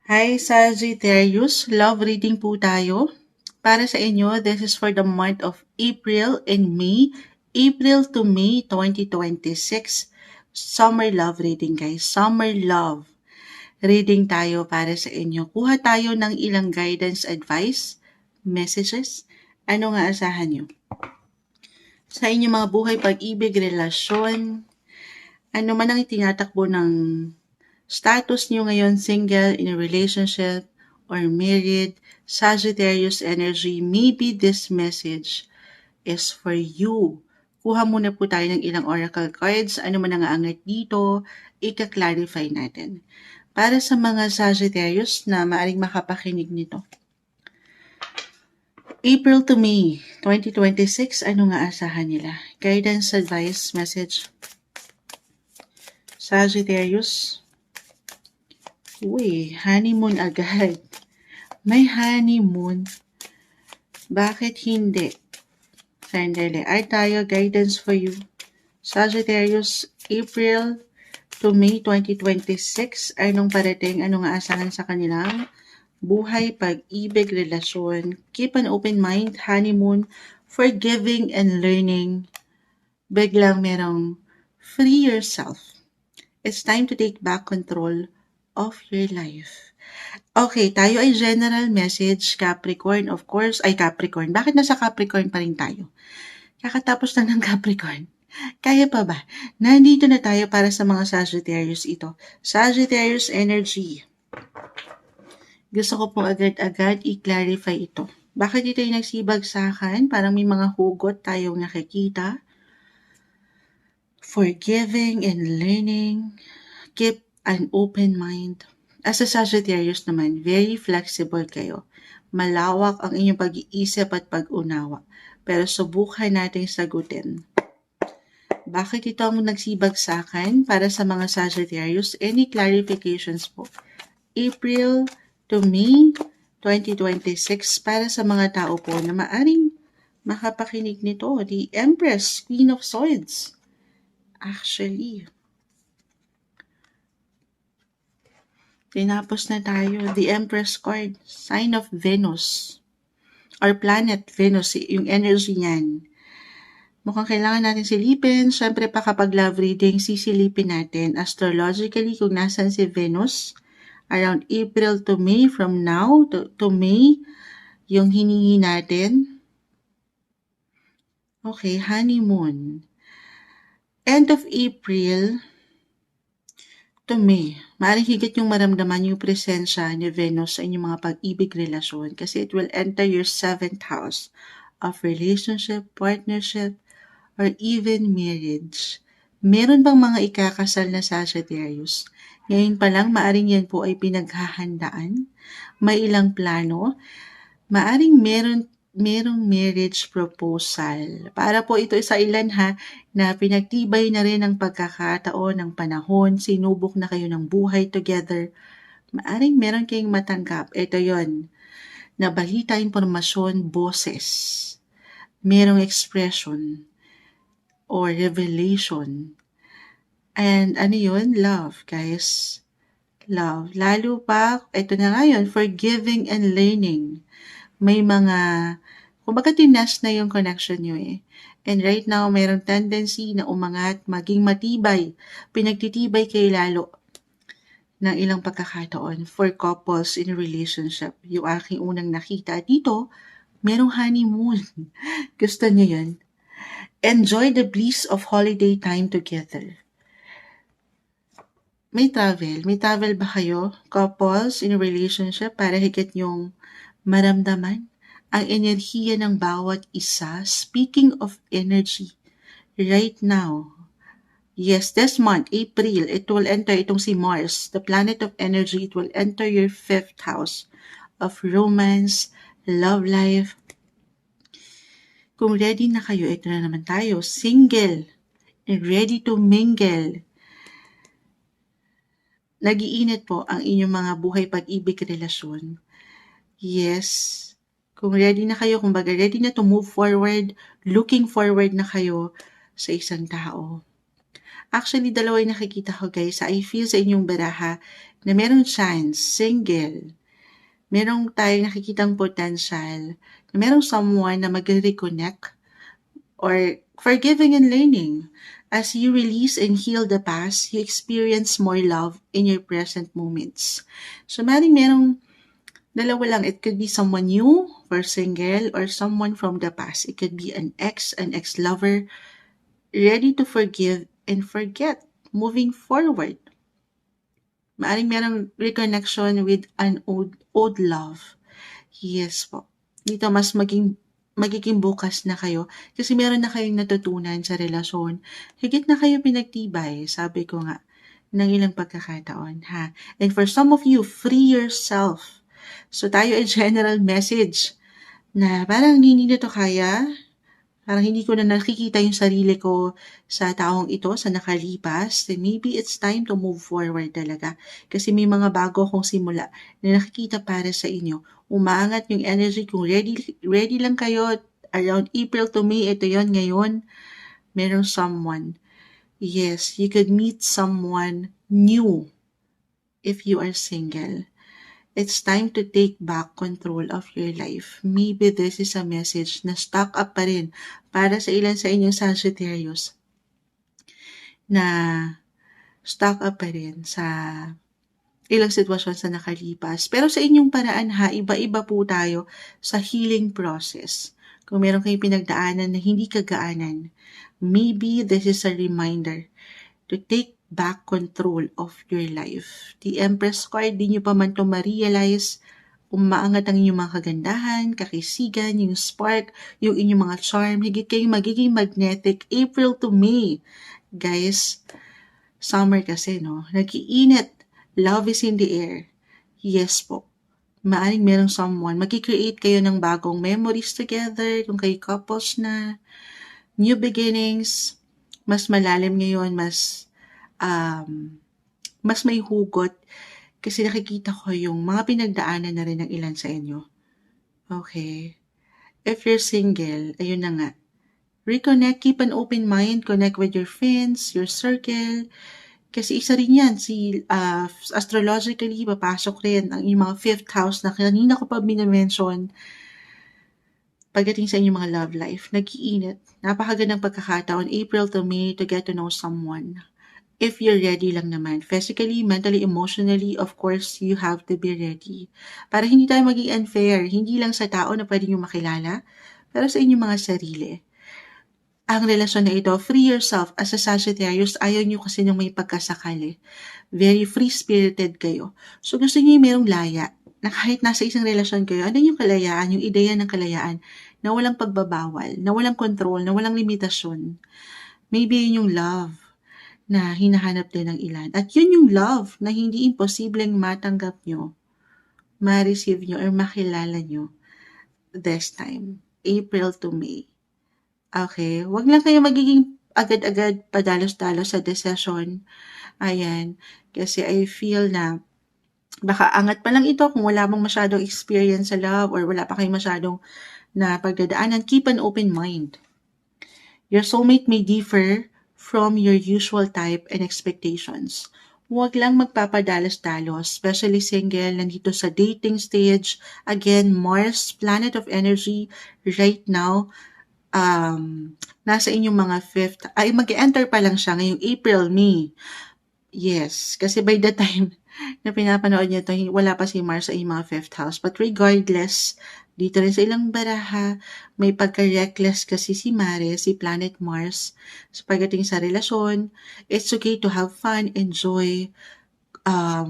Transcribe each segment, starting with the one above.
Hi Sagittarius, love reading po tayo. Para sa inyo, this is for the month of April and May. April to May 2026. Summer love reading guys. Summer love reading tayo para sa inyo. Kuha tayo ng ilang guidance, advice, messages. Ano nga asahan nyo? Sa inyong mga buhay, pag-ibig, relasyon, ano man ang itinatakbo ng status nyo ngayon, single, in a relationship, or married, Sagittarius energy, maybe this message is for you. Kuha muna po tayo ng ilang oracle cards. Ano man ang aangat dito, ika-clarify natin. Para sa mga Sagittarius na maaring makapakinig nito. April to May 2026, ano nga asahan nila? Guidance, advice, message. Sagittarius. Uy, honeymoon agad. May honeymoon. Bakit hindi? Sandali. Ay tayo, guidance for you. Sagittarius, April to May 2026. Anong parating? Anong aasahan sa kanilang buhay, pag-ibig, relasyon? Keep an open mind, honeymoon, forgiving and learning. Biglang merong free yourself. It's time to take back control of your life. Okay, tayo ay general message, Capricorn, of course. Ay, Capricorn. Bakit nasa Capricorn pa rin tayo? Kakatapos lang ng Capricorn. Kaya pa ba? Nandito na tayo para sa mga Sagittarius ito. Sagittarius energy. Gusto ko pong agad-agad i-clarify ito. Bakit ito yung nagsibagsakan? Parang may mga hugot tayong nakikita. Forgiving and learning. Keep an open mind. As a Sagittarius naman, very flexible kayo. Malawak ang inyong pag-iisip at pag-unawa. Pero subukan nating sagutin. Bakit ito ang nagsibagsakan para sa mga Sagittarius? Any clarifications po? April to May 2026 para sa mga tao po na maaring makapakinig nito. The Empress, Queen of Swords. Actually, tinapos na tayo. The Empress card, sign of Venus. Or planet Venus, yung energy niyan. Mukhang kailangan natin silipin. Siyempre pa kapag love reading, sisilipin natin astrologically kung nasan si Venus. Around April to May, from now to May, yung hiningi natin. Okay, honeymoon. End of April to May, maaaring higit yung maramdaman yung presensya ni Venus sa inyong mga pag-ibig relasyon kasi it will enter your 7th house of relationship, partnership, or even marriage. Meron bang mga ikakasal na Sagittarius? Ngayon pa lang, maaring yan po ay pinaghahandaan. May ilang plano. Maaring merong marriage proposal. Para po ito sa ilan na pinagtibay na rin ang pagkakataon ng panahon, sinubok na kayo ng buhay together. Maaring meron kayong matanggap. Ito yon, na balita, impormasyon, boses. Merong expression or revelation. And ano yun? Love, guys. Love. Lalo pa, ito na nga yun, forgiving and learning. May mga, kumbaga tinas na yung connection nyo eh. And right now, mayroong tendency na umangat, maging matibay. Pinagtitibay kayo lalo ng ilang pagkakataon for couples in a relationship. Yung aking unang nakita dito, merong honeymoon. Gusto nyo yun? Enjoy the bliss of holiday time together. May travel ba kayo? Couples in a relationship para higit yung maramdaman ang enerhiya ng bawat isa. Speaking of energy, right now, yes, this month, April, it will enter itong si Mars, the planet of energy, it will enter your 5th house of romance, love life. Kung ready na kayo, ito na naman tayo, single, and ready to mingle. Nag-iinit po ang inyong mga buhay, pag-ibig, relasyon. Yes, kung ready na kayo, kumbaga ready na to move forward, looking forward na kayo sa isang tao. Actually, dalawa yung nakikita ko guys. I feel sa inyong baraha na merong chance, single. Merong tayong nakikitang potential na merong someone na mag-reconnect or forgiving and learning. As you release and heal the past, you experience more love in your present moments. So, merong dalawa lang. It could be someone new for single or someone from the past. It could be an ex-lover, ready to forgive and forget, moving forward. Merong reconnection with an old love. Yes po. Dito mas magiging bukas na kayo kasi meron na kayong natutunan sa relasyon. Higit na kayo pinagtibay, sabi ko nga, ng ilang pagkakataon, ha? And for some of you, free yourself. So tayo ay general message na parang hindi na to kaya, parang hindi ko na nakikita yung sarili ko sa taong ito, sa nakalipas, then maybe it's time to move forward talaga. Kasi may mga bago akong simula na nakikita para sa inyo. Umaangat yung energy kung ready lang kayo around April to May, ito yon ngayon, merong someone. Yes, you could meet someone new if you are single. It's time to take back control of your life. Maybe this is a message na stuck up pa rin para sa ilan sa inyong Sagittarius na stuck up pa rin sa ilang sitwasyon sa nakalipas. Pero sa inyong paraan ha, iba-iba po tayo sa healing process. Kung meron kayong pinagdaanan na hindi kagaanan, maybe this is a reminder to take back control of your life. The Empress card, di nyo pa man to ma-realize, umaangat ang inyong mga kagandahan, kakisigan, yung spark, yung inyong mga charm, higit kayong magiging magnetic April to May. Guys, summer kasi, no? Nag-iinit. Love is in the air. Yes po. Maaring merong someone. Mag-create kayo ng bagong memories together, kung kayo couples na. New beginnings. Mas malalim ngayon, mas may hugot kasi nakikita ko yung mga pinagdaanan na rin ng ilan sa inyo. Okay. If you're single, ayun na nga. Reconnect, keep an open mind, connect with your friends, your circle. Kasi isa rin yan, astrologically, papasok rin ang yung mga 5th house na kanina ko pa binamension pagdating sa inyong mga love life. Nag-iinit. Napakagandang pagkakataon, April to May, to get to know someone. If you're ready lang naman. Physically, mentally, emotionally, of course, you have to be ready. Para hindi tayo maging unfair, hindi lang sa tao na pwede nyo makilala, pero sa inyong mga sarili. Ang relasyon na ito, free yourself as a Sagittarius, ayaw nyo kasi nang may pagkasakali. Very free-spirited kayo. So gusto nyo yung merong laya, na kahit nasa isang relasyon kayo, ano yung kalayaan, yung ideya ng kalayaan, na walang pagbabawal, na walang control, na walang limitasyon. Maybe yun yung love na hinahanap din ng ilan. At yun yung love na hindi imposibleng matanggap nyo, ma-receive nyo, or makilala nyo this time, April to May. Okay? Huwag lang kayo magiging agad-agad padalos-dalos sa decision. Ayan. Kasi I feel na baka angat pa lang ito kung wala mong masyadong experience sa love or wala pa kayong masyadong na pagdadaanan. Keep an open mind. Your soulmate may differ from your usual type and expectations. Huwag lang magpapadalos-dalos, especially single, nandito sa dating stage. Again, Mars, planet of energy, right now, nasa inyong mga 5th, mag-enter pa lang siya ngayong April, May. Yes, kasi by the time na pinapanood niyo ito, wala pa si Mars sa inyong mga 5th house. But regardless, dito rin sa ilang baraha, may pagka-reckless kasi si Mare, si Planet Mars. So pagdating sa relasyon, it's okay to have fun, enjoy,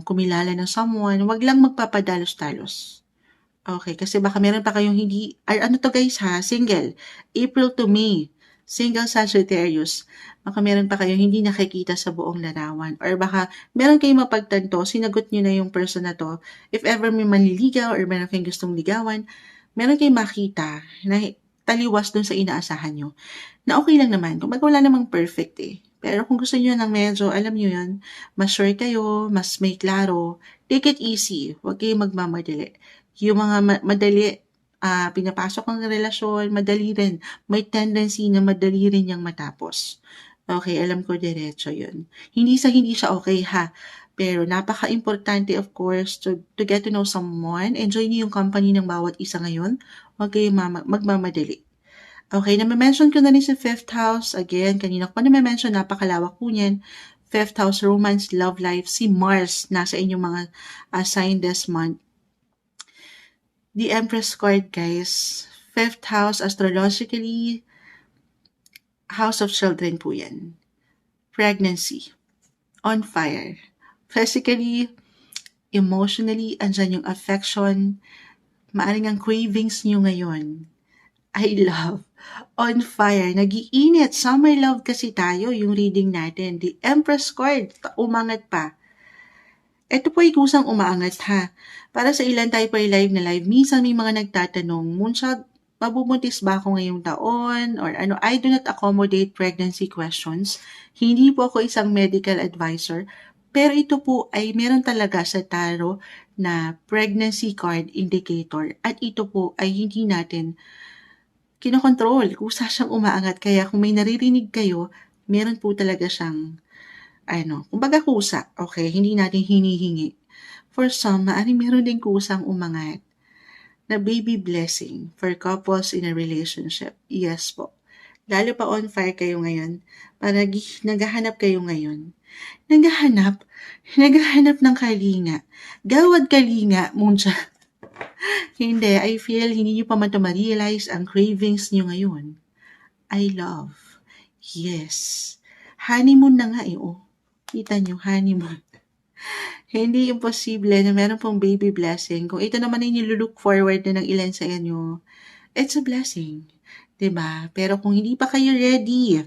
kumilala ng someone. Wag lang magpapadalos-dalos. Okay, kasi baka meron pa kayong hindi, ano to guys ha, single, April to May, single Sagittarius, baka meron pa kayong hindi nakikita sa buong larawan, or baka meron kayong mapagtanto, sinagot nyo na yung person na to, if ever may manliligaw, or meron kayong gustong ligawan, meron kayong makita na taliwas dun sa inaasahan nyo, na okay lang naman, kung wala namang perfect eh. Pero kung gusto nyo ng medyo, alam nyo yun, mas sure kayo, mas may klaro, take it easy, huwag kayong magmamadali. Yung mga madali, pinapasok ang relasyon, madali rin. May tendency na madali rin yung matapos. Okay, alam ko diretso yun. Hindi siya okay ha, pero napaka-importante of course to get to know someone. Enjoy niyo yung company ng bawat isa ngayon. Huwag kayong magmamadali. Okay, na-mention ko na rin sa fifth house. Again, kanina ko pa na-mention, napakalawak po niyan. Fifth house, romance, love life. Si Mars, nasa inyong mga sign this month. The Empress card, guys. Fifth house, astrologically, house of children po yan. Pregnancy. On fire. Physically, emotionally, andyan yung affection. Maaring ang cravings nyo ngayon. I love. On fire. Nag-iinit. Summer love kasi tayo, yung reading natin. The Empress card. Umangat pa. Ito po ay kusang umaangat ha. Para sa ilan tayo po ay live na live. Minsan may mga nagtatanong, Moonshot, mabubuntis ba ako ngayong taon? Or ano, I do not accommodate pregnancy questions. Hindi po ako isang medical advisor. Pero ito po ay meron talaga sa tarot na pregnancy card indicator. At ito po ay hindi natin kinokontrol. Kusa siyang umaangat. Kaya kung may naririnig kayo, meron po talaga siyang kumbaga kusa. Okay, hindi natin hinihingi. For some, maaaring meron din kusang umangat na baby blessing for couples in a relationship. Yes po. Lalo pa on fire kayo ngayon. Para naghahanap kayo ngayon. Naghahanap ng kalinga. Gawad kalinga, Muncha. Hindi, I feel hindi nyo pa man ma-realize ang cravings nyo ngayon. I love. Yes. Honeymoon na nga Kita nyo, honeymoon. Hindi imposible na meron pong baby blessing. Kung ito naman ay nilulook forward na ng ilan sa inyo, it's a blessing. Diba? Pero kung hindi pa kayo ready,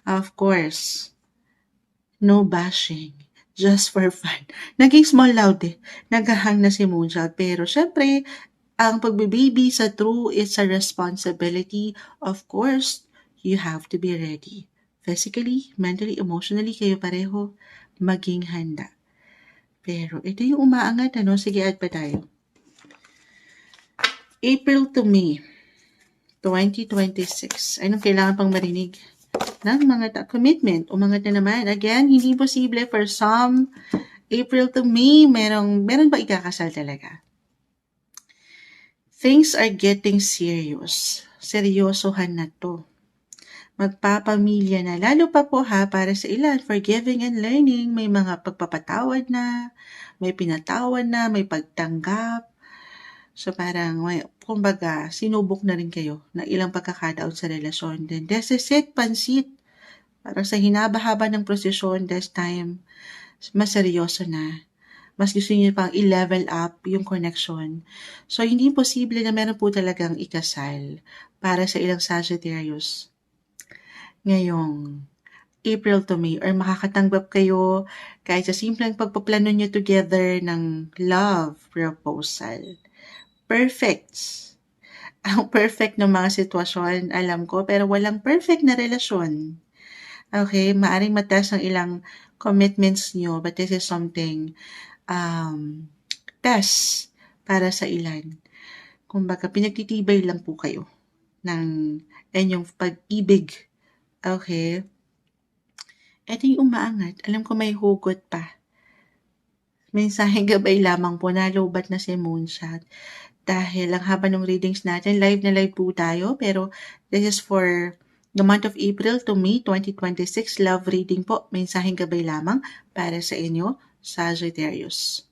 of course, no bashing. Just for fun. Naging small loud Naghahang na si Moonshot. Pero syempre, ang pagbe-baby sa true is a responsibility. Of course, you have to be ready. Physically, mentally, emotionally, kayo pareho maging handa. Pero ito yung umaangat, Sige, add pa tayo. April to May 2026. Anong kailangan pang marinig? Ng mga commitment. Umangat na naman. Again, hindi posible for some. April to May, meron ba ikakasal talaga? Things are getting serious. Seryosohan na to. Magpapamilya na. Lalo pa po para sa ilan, forgiving and learning, may mga pagpapatawad na, may pinatawad na, may pagtanggap. So parang, kumbaga, sinubok na rin kayo na ilang pagkakataon sa relasyon. Then, deseset, pansit. Para sa hinaba-haba ng prosesyon, this time, mas seryoso na. Mas gusto niyo pang i-level up yung connection. So, hindi posible na meron po talagang ikasal para sa ilang Sagittarius ngayong April to May, or makakatanggap kayo kahit sa simpleng pagpaplano nyo together ng love proposal. Perfect. Ang perfect ng mga sitwasyon, alam ko, pero walang perfect na relasyon. Okay, maaring mataas ang ilang commitments nyo, but this is something test para sa ilan. Kumbaga, pinagtitibay lang po kayo ng inyong pag-ibig. Okay? Ito yung umaangat. Alam ko may hugot pa. Mensaheng gabay lamang po, nalubat na si Moonshot. Dahil ang haba ng readings natin, live na live po tayo, pero this is for the month of April to May 2026. Love reading po, mensaheng gabay lamang para sa inyo, Sagittarius.